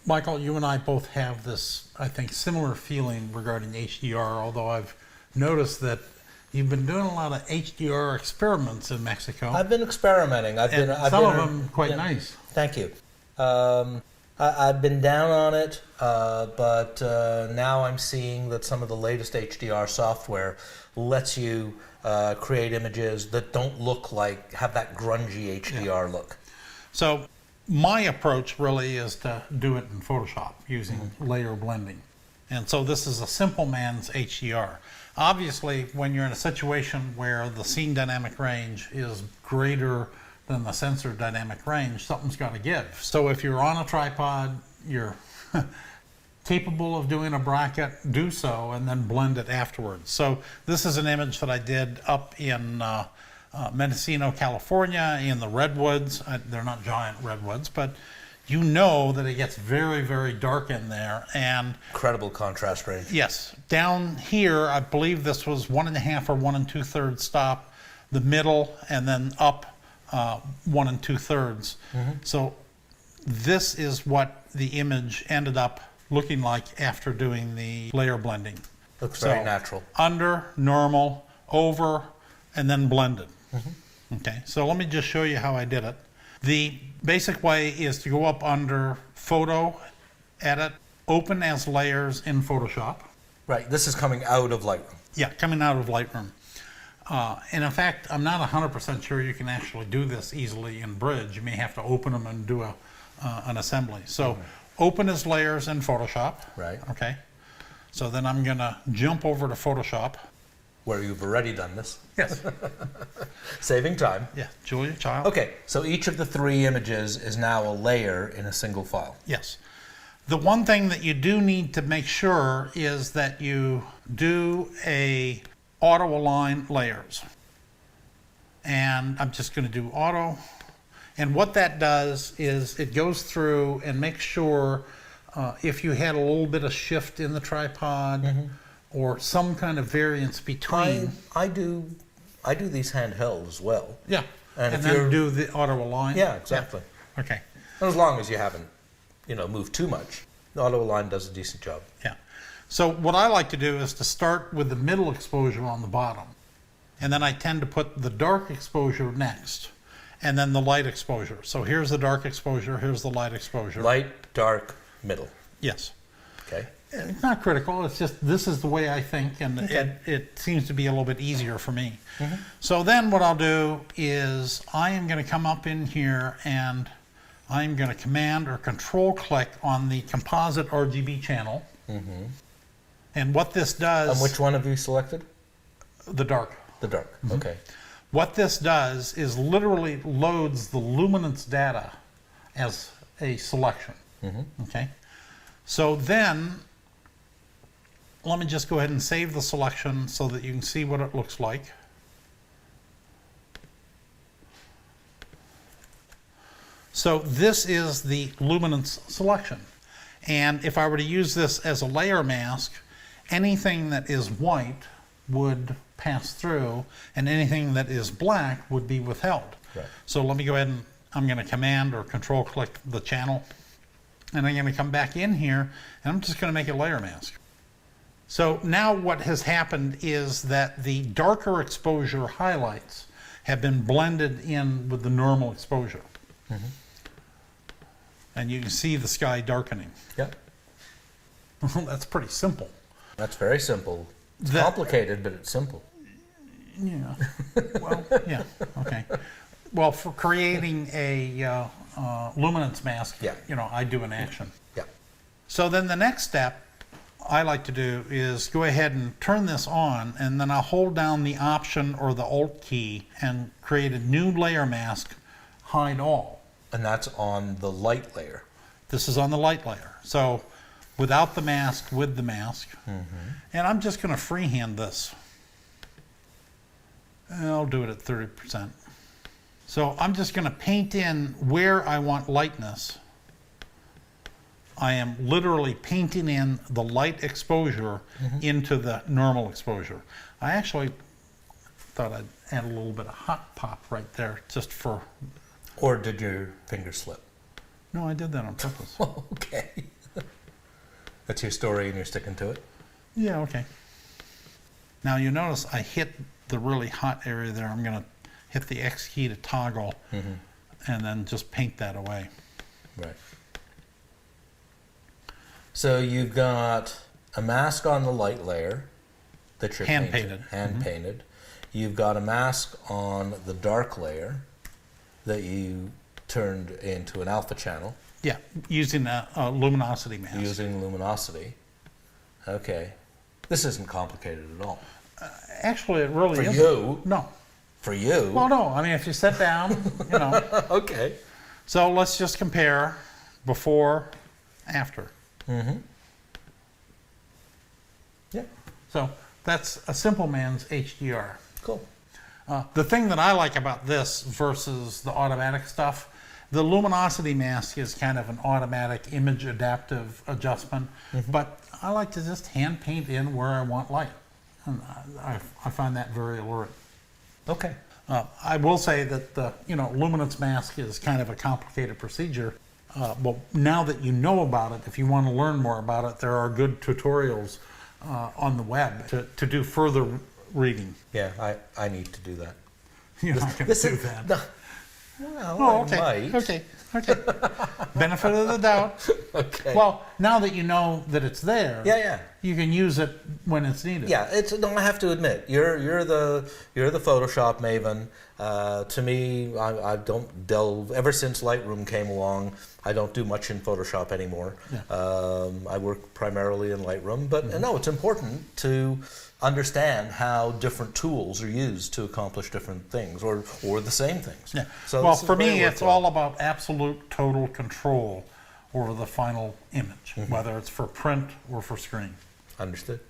Michael, you and I both have this, I think, similar feeling regarding HDR, although I've noticed that you've been doing a lot of HDR experiments in Mexico. I've been experimenting. Some of them quite nice. Thank you. I've been down on it, but now I'm seeing that some of the latest HDR software lets you create images that don't look like, have that grungy HDR look. So my approach really is to do it in Photoshop using layer blending. And so this is a simple man's HDR. Obviously, when you're in a situation where the scene dynamic range is greater than the sensor dynamic range, something's got to give. So if you're on a tripod, you're capable of doing a bracket, do so, and then blend it afterwards. So this is an image that I did up in Mendocino, California, in the redwoods. They're not giant redwoods, but you know that it gets very, very dark in there. And incredible contrast range. Yes. Down here, I believe this was 1.5 or 1 2/3 stop, the middle, and then up 1 2/3. So this is what the image ended up looking like after doing the layer blending. Looks very natural. Under, normal, over, and then blended. Okay, so let me just show you how I did it. The basic way is to go up under Photo, Edit, Open as Layers in Photoshop. Right, this is coming out of Lightroom. Yeah, coming out of Lightroom. And in fact, I'm not 100% sure you can actually do this easily in Bridge. You may have to open them and do an assembly. So open as layers in Photoshop. Right. Okay. So then I'm going to jump over to Photoshop. Where you've already done this. Yes. Saving time. Yeah, Julia Child. Okay, so each of the 3 images is now a layer in a single file. Yes. The one thing that you do need to make sure is that you do a auto align layers. And I'm just going to do auto. And what that does is it goes through and makes sure if you had a little bit of shift in the tripod or some kind of variance between. I do these handheld as well. Yeah. And then do the auto align. Yeah, exactly. Yeah. Okay. As long as you haven't, moved too much. The auto align does a decent job. Yeah. So what I like to do is to start with the middle exposure on the bottom. And then I tend to put the dark exposure next. And then the light exposure. So here's the dark exposure, here's the light exposure. Light, dark, middle. Yes. Okay. It's not critical, it's just this is the way I think, and it seems to be a little bit easier for me. So then what I'll do is I am going to come up in here and I'm going to Command or Control click on the composite RGB channel. And what this does... And which one have you selected? The dark. The dark, okay. What this does is literally loads the luminance data as a selection. Okay. So then, let me just go ahead and save the selection so that you can see what it looks like. So this is the luminance selection. And if I were to use this as a layer mask, anything that is white would pass through and anything that is black would be withheld. Right. So let me go ahead and I'm going to Command or Control click the channel. And I'm going to come back in here and I'm just going to make a layer mask. So now what has happened is that the darker exposure highlights have been blended in with the normal exposure. And you can see the sky darkening. Yep. That's pretty simple. That's very simple. It's complicated, but it's simple. Yeah. Well, yeah. Okay. Well, for creating a luminance mask, I do an action. Yeah. So then the next step I like to do is go ahead and turn this on, and then I'll hold down the Option or the Alt key and create a new layer mask, hide all. And that's on the light layer. This is on the light layer. So without the mask, with the mask. And I'm just going to freehand this. I'll do it at 30%. So I'm just going to paint in where I want lightness. I am literally painting in the light exposure into the normal exposure. I actually thought I'd add a little bit of hot pop right there just for... Or did your finger slip? No, I did that on purpose. Okay. That's your story and you're sticking to it? Yeah, okay. Now you notice I hit the really hot area there. I'm going to hit the X key to toggle and then just paint that away. Right. So you've got a mask on the light layer that you're Hand painting, painted. hand painted. You've got a mask on the dark layer that you turned into an alpha channel. Yeah, using a luminosity mask. Using luminosity. Okay. This isn't complicated at all. Actually, it really For isn't. you? No. For you? Well, no. I mean, if you sit down, you know. Okay. So let's just compare before, after. Mm-hmm. Yeah. So that's a simple man's HDR. Cool. The thing that I like about this versus the automatic stuff, the luminosity mask is kind of an automatic image adaptive adjustment, but I like to just hand paint in where I want light. And I find that very alluring. Okay. I will say that the luminance mask is kind of a complicated procedure. But now that you know about it, if you want to learn more about it, there are good tutorials on the web to do further reading. Yeah, I need to do that. You're not going to do that. No, well, Oh, I okay. might. Okay. Benefit of the doubt. Okay. Well, now that you know that it's there, Yeah. you can use it when it's needed. Yeah, no, I have to admit, you're the Photoshop maven. To me, I don't delve. Ever since Lightroom came along, I don't do much in Photoshop anymore. Yeah. I work primarily in Lightroom, but no, it's important to understand how different tools are used to accomplish different things, or the same things. Yeah. So Well, this is for very me, it's worthwhile. all about absolute total control over the final image, whether it's for print or for screen. Understood.